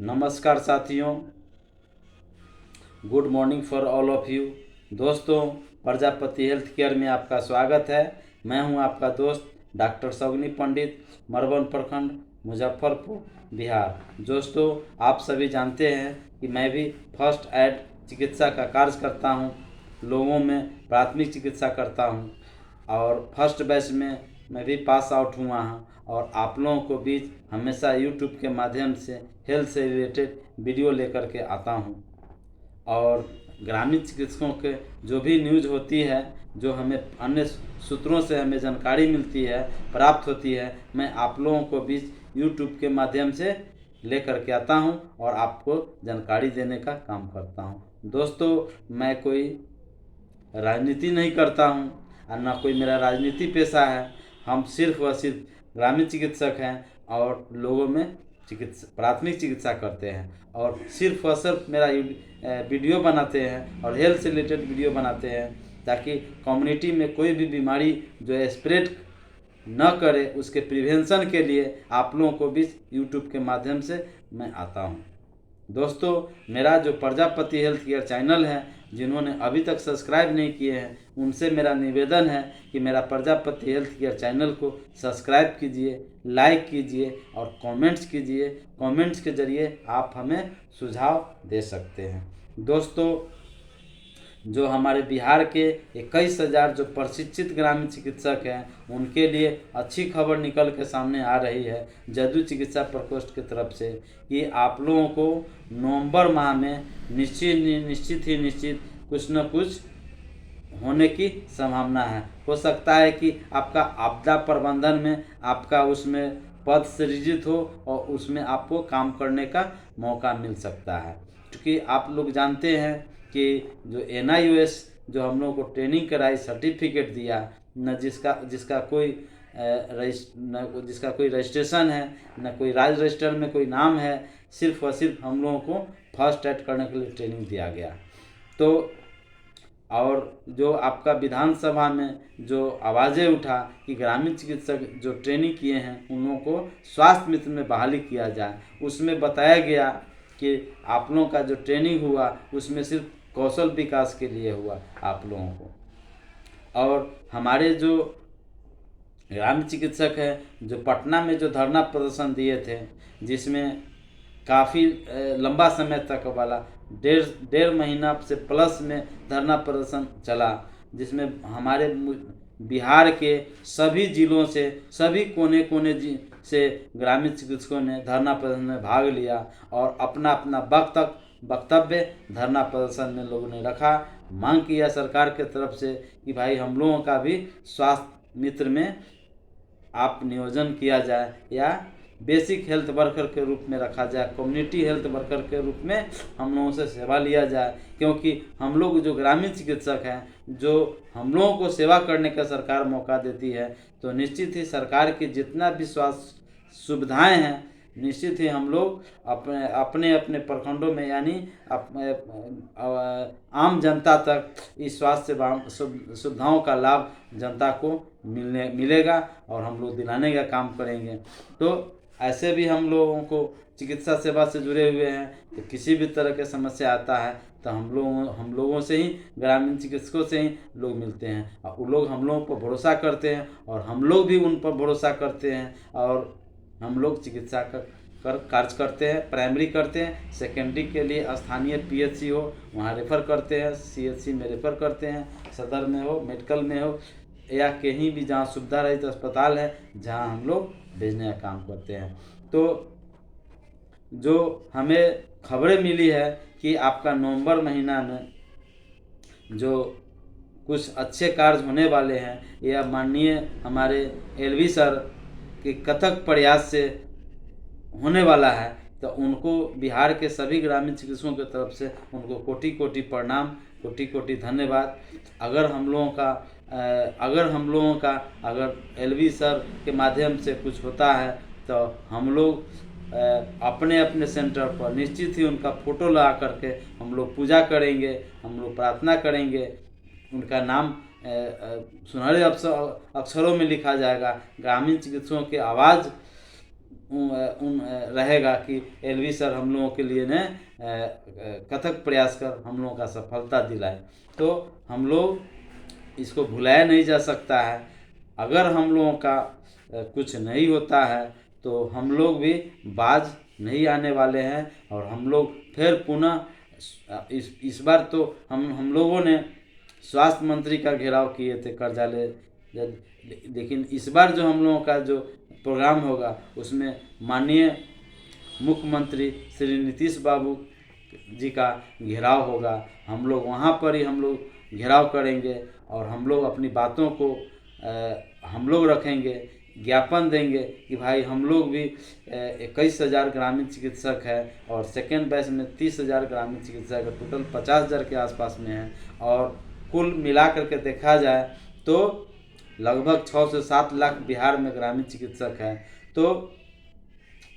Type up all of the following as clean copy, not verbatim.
नमस्कार साथियों, good morning for all of you. दोस्तों, प्रजापति हेल्थ केयर में आपका स्वागत है। मैं हूं आपका दोस्त डॉक्टर सौगनी पंडित, मरवन प्रखंड, मुजफ्फरपुर, बिहार। दोस्तों, आप सभी जानते हैं कि मैं भी फर्स्ट एड चिकित्सा का कार्य करता हूं, लोगों में प्राथमिक चिकित्सा करता हूं और फर्स्ट बैच में मैं भी पास आउट हुआ हूँ और आप लोगों को बीच हमेशा यूट्यूब के माध्यम से हेल्थ से रिलेटेड वीडियो लेकर के आता हूँ और ग्रामीण चिकित्सकों के जो भी न्यूज़ होती है, जो हमें अन्य सूत्रों से हमें जानकारी मिलती है, प्राप्त होती है, मैं आप लोगों को बीच यूट्यूब के माध्यम से लेकर के आता हूं और आपको जानकारी देने का काम करता हूं। दोस्तों, मैं कोई राजनीति नहीं करता हूं और ना कोई मेरा राजनीति पेशा है। हम सिर्फ व सिर्फ ग्रामीण चिकित्सक हैं और लोगों में प्राथमिक चिकित्सा करते हैं और सिर्फ व सिर्फ मेरा वीडियो बनाते हैं और हेल्थ से रिलेटेड वीडियो बनाते हैं ताकि कम्युनिटी में कोई भी बीमारी जो है स्प्रेड न करे, उसके प्रिवेंशन के लिए आप लोगों को भी यूट्यूब के माध्यम से मैं आता हूं। दोस्तों, मेरा जो प्रजापति हेल्थ केयर चैनल है, जिन्होंने अभी तक सब्सक्राइब नहीं किए हैं, उनसे मेरा निवेदन है कि मेरा प्रजापति हेल्थ केयर चैनल को सब्सक्राइब कीजिए, लाइक कीजिए और कमेंट्स कीजिए। कमेंट्स के ज़रिए आप हमें सुझाव दे सकते हैं। दोस्तों, जो हमारे बिहार के 21,000 जो प्रशिक्षित ग्रामीण चिकित्सक हैं, उनके लिए अच्छी खबर निकल के सामने आ रही है जदयू चिकित्सा प्रकोष्ठ की तरफ से कि आप लोगों को नवंबर माह में निश्चित कुछ न कुछ होने की संभावना है। हो सकता है कि आपका आपदा प्रबंधन में आपका उसमें पद सृजित हो और उसमें आपको काम करने का मौका मिल सकता है, क्योंकि आप लोग जानते हैं कि जो NIOS जो हम लोगों को ट्रेनिंग कराई, सर्टिफिकेट दिया, न जिसका कोई रजिस्ट्रेशन है, न कोई राज्य रजिस्टर में कोई नाम है, सिर्फ और सिर्फ हम लोगों को फर्स्ट एड करने के लिए ट्रेनिंग दिया गया। तो और जो आपका विधानसभा में जो आवाज़ें उठा कि ग्रामीण चिकित्सक जो ट्रेनिंग किए हैं उन लोगों को स्वास्थ्य मित्र में बहाली किया जाए, उसमें बताया गया कि आप लोगों का जो ट्रेनिंग हुआ उसमें सिर्फ कौशल विकास के लिए हुआ आप लोगों को। और हमारे जो ग्रामीण चिकित्सक हैं जो पटना में जो धरना प्रदर्शन दिए थे, जिसमें काफ़ी लंबा समय तक वाला डेढ़ महीना से प्लस में धरना प्रदर्शन चला, जिसमें हमारे बिहार के सभी जिलों से, सभी कोने कोने से ग्रामीण चिकित्सकों ने धरना प्रदर्शन में भाग लिया और अपना अपना वक्तव्य धरना प्रदर्शन में लोगों ने रखा। मांग किया सरकार के तरफ से कि भाई हम लोगों का भी स्वास्थ्य मित्र में आप नियोजन किया जाए या बेसिक हेल्थ वर्कर के रूप में रखा जाए, कम्युनिटी हेल्थ वर्कर के रूप में हम लोगों से सेवा लिया जाए, क्योंकि हम लोग जो ग्रामीण चिकित्सक हैं, जो हम लोगों को सेवा करने का सरकार मौका देती है, तो निश्चित ही सरकार की जितना भी स्वास्थ्य सुविधाएं हैं, निश्चित ही हम लोग अपने अपने प्रखंडों में यानी आम जनता तक इस स्वास्थ्य सुविधाओं का लाभ जनता को मिलेगा और हम लोग दिलाने का काम करेंगे। तो ऐसे भी हम लोगों को चिकित्सा सेवा से जुड़े हुए हैं, तो किसी भी तरह की समस्या आता है तो हम लोगों से ही, ग्रामीण चिकित्सकों से ही लोग मिलते हैं और वो लोग हम लोगों पर भरोसा करते हैं और हम लोग भी उन पर भरोसा करते हैं और हम लोग चिकित्सा कर कार्य करते हैं। प्राइमरी करते हैं, सेकेंडरी के लिए स्थानीय PHC हो वहाँ रेफ़र करते हैं, CHC में रेफ़र करते हैं, सदर में हो, मेडिकल में हो या कहीं भी जहाँ सुविधा रही तो अस्पताल है जहाँ हम लोग भेजने का काम करते हैं। तो जो हमें खबरें मिली है कि आपका नवंबर महीना में जो कुछ अच्छे कार्य होने वाले हैं, या माननीय हमारे LV सर के कथक प्रयास से होने वाला है, तो उनको बिहार के सभी ग्रामीण चिकित्सकों की तरफ से उनको कोटि कोटि प्रणाम, कोटि कोटि धन्यवाद। अगर हम लोगों का अगर LV सर के माध्यम से कुछ होता है तो हम लोग अपने अपने सेंटर पर निश्चित ही उनका फ़ोटो लगा करके हम लोग पूजा करेंगे, हम लोग प्रार्थना करेंगे, उनका नाम सुनहरे अक्षरों में लिखा जाएगा। ग्रामीण चिकित्सकों की आवाज़ रहेगा कि एलवी सर हम लोगों के लिए ने कथक प्रयास कर हम लोगों का सफलता दिलाए। तो हम लोग इसको भुलाया नहीं जा सकता है। अगर हम लोगों का कुछ नहीं होता है तो हम लोग भी बाज नहीं आने वाले हैं, और हम लोग फिर पुनः इस बार तो हम लोगों ने स्वास्थ्य मंत्री का घेराव किए थे कार्यालय, लेकिन इस बार जो हम लोगों का जो प्रोग्राम होगा उसमें माननीय मुख्यमंत्री श्री नीतीश बाबू जी का घेराव होगा। हम लोग वहाँ पर ही हम लोग घेराव करेंगे और हम लोग अपनी बातों को हम लोग रखेंगे, ज्ञापन देंगे कि भाई हम लोग भी 21,000 ग्रामीण चिकित्सक है और सेकेंड बैच में 30,000 ग्रामीण चिकित्सक है, टोटल 50,000 के आसपास में है। और कुल मिला करके देखा जाए तो लगभग 6 से 7 लाख बिहार में ग्रामीण चिकित्सक है। तो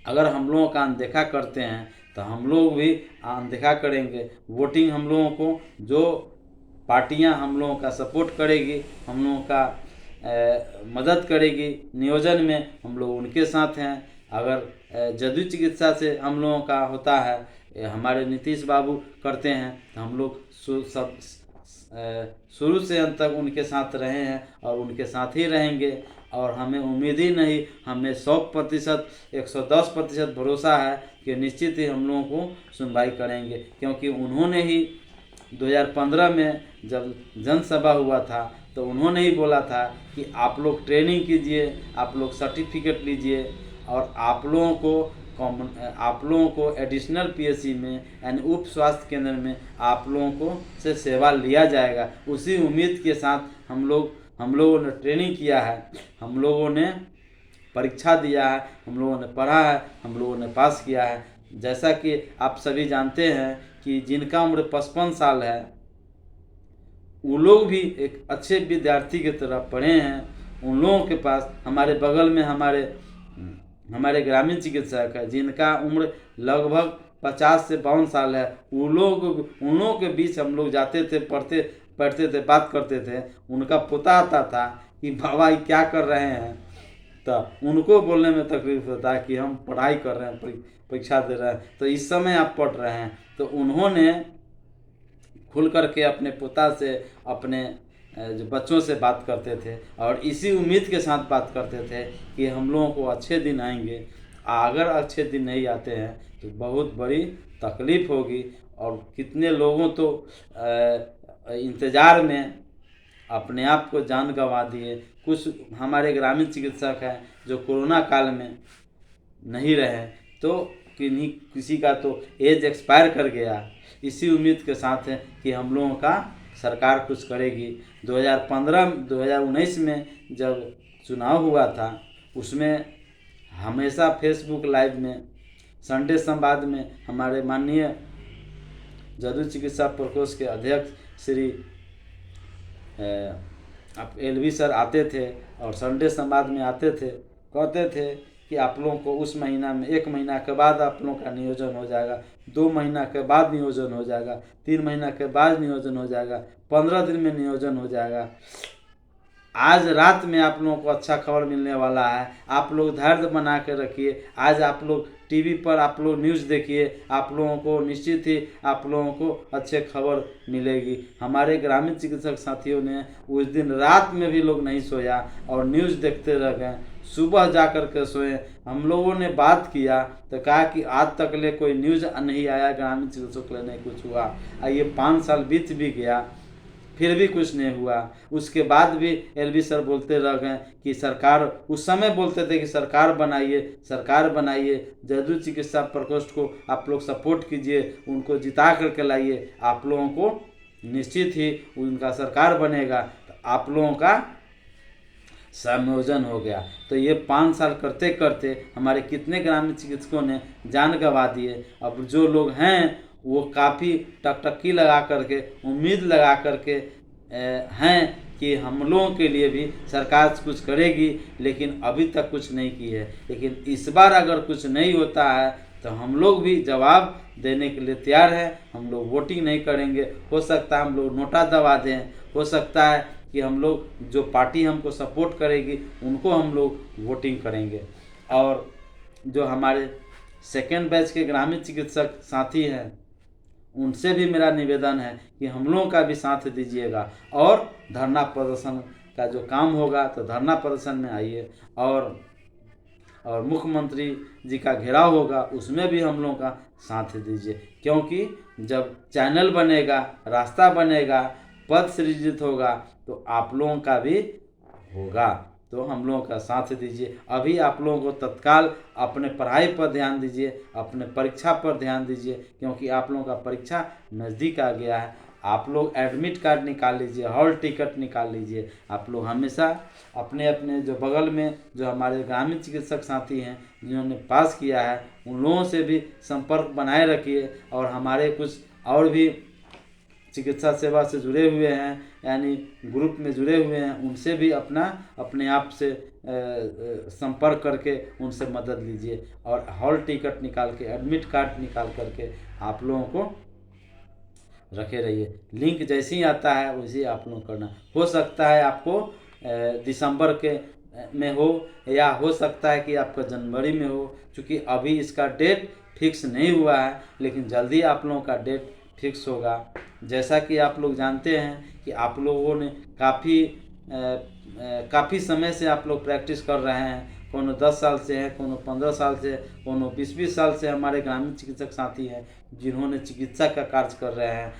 अगर हम लोगों का अनदेखा करते हैं तो हम लोग भी अनदेखा करेंगे। वोटिंग हम लोगों को जो पार्टियां हम लोगों का सपोर्ट करेगी, हम लोगों का मदद करेगी नियोजन में, हम लोग उनके साथ हैं। अगर जदयू चिकित्सा से हम लोगों का होता है, हमारे नीतीश बाबू करते हैं, तो हम लोग शुरू से अंत तक उनके साथ रहे हैं और उनके साथ ही रहेंगे। और हमें उम्मीद ही नहीं, हमें 100%, 110% भरोसा है कि निश्चित ही हम लोगों को सुनवाई करेंगे, क्योंकि उन्होंने ही 2015 में जब जनसभा हुआ था तो उन्होंने ही बोला था कि आप लोग ट्रेनिंग कीजिए, आप लोग सर्टिफिकेट लीजिए और आप लोगों को एडिशनल पीएससी में यानी उप स्वास्थ्य केंद्र में आप लोगों को से सेवा लिया जाएगा। उसी उम्मीद के साथ हम लोगों ने ट्रेनिंग किया है, हम लोगों ने परीक्षा दिया है, हम लोगों ने पढ़ा है, हम लोगों ने पास किया है। जैसा कि आप सभी जानते हैं कि जिनका उम्र 55 साल है वो लोग भी एक अच्छे विद्यार्थी की तरह पढ़े हैं। उन लोगों के पास हमारे बगल में हमारे ग्रामीण चिकित्सक है जिनका उम्र लगभग 50 से 52 साल है। उन लोगों के बीच हम लोग जाते थे, पढ़ते थे, बात करते थे। उनका पोता आता था कि बाबा ये क्या कर रहे हैं, तो उनको बोलने में तकलीफ होता है कि हम पढ़ाई कर रहे हैं, परीक्षा दे रहे हैं। तो इस समय आप पढ़ रहे हैं। तो उन्होंने खुल करके अपने पोता से, अपने जो बच्चों से बात करते थे और इसी उम्मीद के साथ बात करते थे कि हम लोगों को अच्छे दिन आएंगे। अगर अच्छे दिन नहीं आते हैं तो बहुत बड़ी तकलीफ़ होगी। और कितने लोगों तो इंतज़ार में अपने आप को जान गंवा दिए। कुछ हमारे ग्रामीण चिकित्सक हैं जो कोरोना काल में नहीं रहे, तो किसी का तो एज एक्सपायर कर गया। इसी उम्मीद के साथ है कि हम लोगों का सरकार कुछ करेगी। 2019 में जब चुनाव हुआ था उसमें हमेशा फेसबुक लाइव में, संडे संवाद में हमारे माननीय जदयू चिकित्सा प्रकोष्ठ के अध्यक्ष श्री एलवी सर आते थे और संडे संवाद में आते थे, कहते थे कि आप लोगों को उस महीना में 1 महीना के बाद आप लोगों का नियोजन हो जाएगा, 2 महीना के बाद नियोजन हो जाएगा, 3 महीना के बाद नियोजन हो जाएगा, 15 दिन में नियोजन हो जाएगा। आज रात में आप लोगों को अच्छा खबर मिलने वाला है। आप लोग धैर्य बना के रखिए। आज आप लोग टीवी पर आप लोग न्यूज़ देखिए, आप लोगों को निश्चित ही आप लोगों को अच्छे खबर मिलेगी। हमारे ग्रामीण चिकित्सक साथियों ने उस दिन रात में भी लोग नहीं सोया और न्यूज़ देखते रह गए, सुबह जा कर के सोए। हम लोगों ने बात किया तो कहा कि आज तक ले कोई न्यूज़ नहीं आया, ग्रामीण चिकित्सक के लिए नहीं कुछ हुआ। ये 5 साल बीत भी गया फिर भी कुछ नहीं हुआ। उसके बाद भी एलवी सर बोलते रह गए कि सरकार, उस समय बोलते थे कि सरकार बनाइए, सरकार बनाइए, जदयू चिकित्सा प्रकोष्ठ को आप लोग सपोर्ट कीजिए, उनको जिता करके लाइए, आप लोगों को निश्चित ही उनका सरकार बनेगा। तो आप लोगों का संयोजन हो गया। तो ये 5 साल करते करते हमारे कितने ग्रामीण चिकित्सकों ने जान गंवा दिए। अब जो लोग हैं वो काफ़ी टकटकी लगा करके, उम्मीद लगा करके हैं कि हम लोगों के लिए भी सरकार कुछ करेगी, लेकिन अभी तक कुछ नहीं की है। लेकिन इस बार अगर कुछ नहीं होता है तो हम लोग भी जवाब देने के लिए तैयार हैं। हम लोग वोटिंग नहीं करेंगे। हो सकता है हम लोग नोटा दबा दें, हो सकता है कि हम लोग जो पार्टी हमको सपोर्ट करेगी उनको हम लोग वोटिंग करेंगे। और जो हमारे सेकेंड बैच के ग्रामीण चिकित्सक साथी हैं उनसे भी मेरा निवेदन है कि हम लोगों का भी साथ दीजिएगा और धरना प्रदर्शन का जो काम होगा तो धरना प्रदर्शन में आइए और मुख्यमंत्री जी का घेराव होगा उसमें भी हम लोगों का साथ दीजिए, क्योंकि जब चैनल बनेगा, रास्ता बनेगा, पद सृजित होगा तो आप लोगों का भी होगा। तो हम लोगों का साथ दीजिए। अभी आप लोगों को तत्काल अपने पढ़ाई पर ध्यान दीजिए, अपने परीक्षा पर ध्यान दीजिए, क्योंकि आप लोगों का परीक्षा नज़दीक आ गया है। आप लोग एडमिट कार्ड निकाल लीजिए, हॉल टिकट निकाल लीजिए। आप लोग हमेशा अपने अपने जो बगल में जो हमारे ग्रामीण चिकित्सक साथी हैं जिन्होंने पास किया है उन लोगों से भी संपर्क बनाए रखिए, और हमारे कुछ और भी चिकित्सा सेवा से जुड़े हुए हैं यानी ग्रुप में जुड़े हुए हैं उनसे भी अपने आप से संपर्क करके उनसे मदद लीजिए, और हॉल टिकट निकाल के, एडमिट कार्ड निकाल करके आप लोगों को रखे रहिए। लिंक जैसे ही आता है वैसे ही आप लोग करना। हो सकता है आपको दिसंबर के में हो, या हो सकता है कि आपका जनवरी में हो, क्योंकि अभी इसका डेट फिक्स नहीं हुआ है, लेकिन जल्दी आप लोगों का डेट फिक्स होगा। जैसा कि आप लोग जानते हैं कि आप लोगों ने काफ़ी समय से आप लोग प्रैक्टिस कर रहे हैं, कोनो 10 साल से है, कोनो 15 साल से, कोनो 20-20 साल से हमारे ग्रामीण चिकित्सक साथी हैं जिन्होंने चिकित्सा का कार्य कर रहे हैं,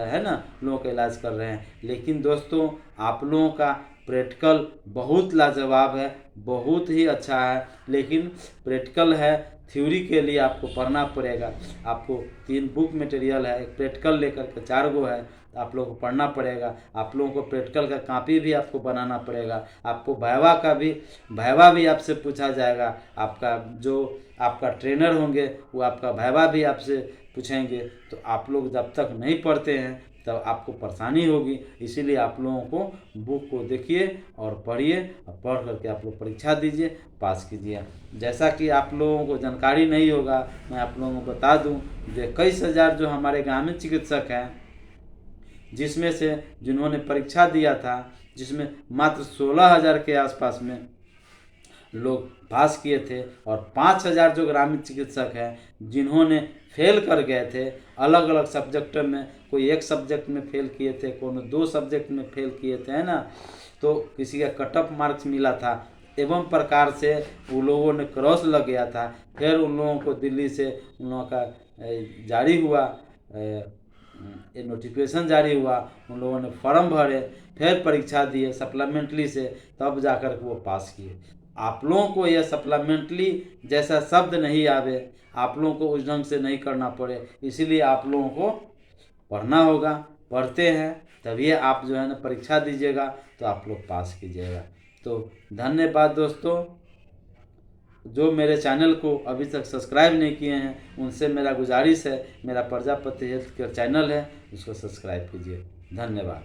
है ना, लोगों का इलाज कर रहे हैं। लेकिन दोस्तों आप लोगों का प्रैक्टिकल बहुत लाजवाब है, बहुत ही अच्छा है, लेकिन प्रैक्टिकल है, थ्योरी के लिए आपको पढ़ना पड़ेगा। आपको 3 बुक मटेरियल है, एक प्रैक्टिकल लेकर के 4 गो है, आप लोगों को पढ़ना पड़ेगा। आप लोगों को प्रैक्टिकल का कॉपी भी आपको बनाना पड़ेगा। आपको वाइवा भी आपसे पूछा जाएगा। आपका ट्रेनर होंगे वो आपका वाइवा भी आपसे पूछेंगे। तो आप लोग जब तक नहीं पढ़ते हैं तब आपको परेशानी होगी, इसीलिए आप लोगों को बुक को देखिए और पढ़िए, और पढ़ करके आप लोग परीक्षा दीजिए, पास कीजिए। जैसा कि आप लोगों को जानकारी नहीं होगा, मैं आप लोगों को बता दूं, जो 21,000 जो हमारे ग्रामीण चिकित्सक हैं जिसमें से जिन्होंने परीक्षा दिया था, जिसमें मात्र 16,000 के आसपास में लोग पास किए थे, और 5,000 जो ग्रामीण चिकित्सक हैं जिन्होंने फेल कर गए थे अलग अलग सब्जेक्ट में। कोई एक सब्जेक्ट में फेल किए थे, कोनो 2 सब्जेक्ट में फेल किए थे, है ना, तो किसी का कट ऑफ मार्क्स मिला था, एवं प्रकार से उन लोगों ने क्रॉस लग गया था। फिर उन लोगों को दिल्ली से उन लोगों का जारी हुआ, नोटिफिकेशन जारी हुआ, उन लोगों ने फॉर्म भरे, फिर परीक्षा दिए सप्लीमेंट्री से, तब जाकर के वो पास किए। आप लोगों को यह सप्लीमेंट्री जैसा शब्द नहीं आवे, आप लोगों को उस ढंग से नहीं करना पड़े, इसीलिए आप लोगों को पढ़ना होगा। पढ़ते हैं तभी आप जो है ना परीक्षा दीजिएगा तो आप लोग पास कीजिएगा। तो धन्यवाद दोस्तों। जो मेरे चैनल को अभी तक सब्सक्राइब नहीं किए हैं उनसे मेरा गुजारिश है, मेरा प्रजापति हेल्थ केयर चैनल है, उसको सब्सक्राइब कीजिए। धन्यवाद।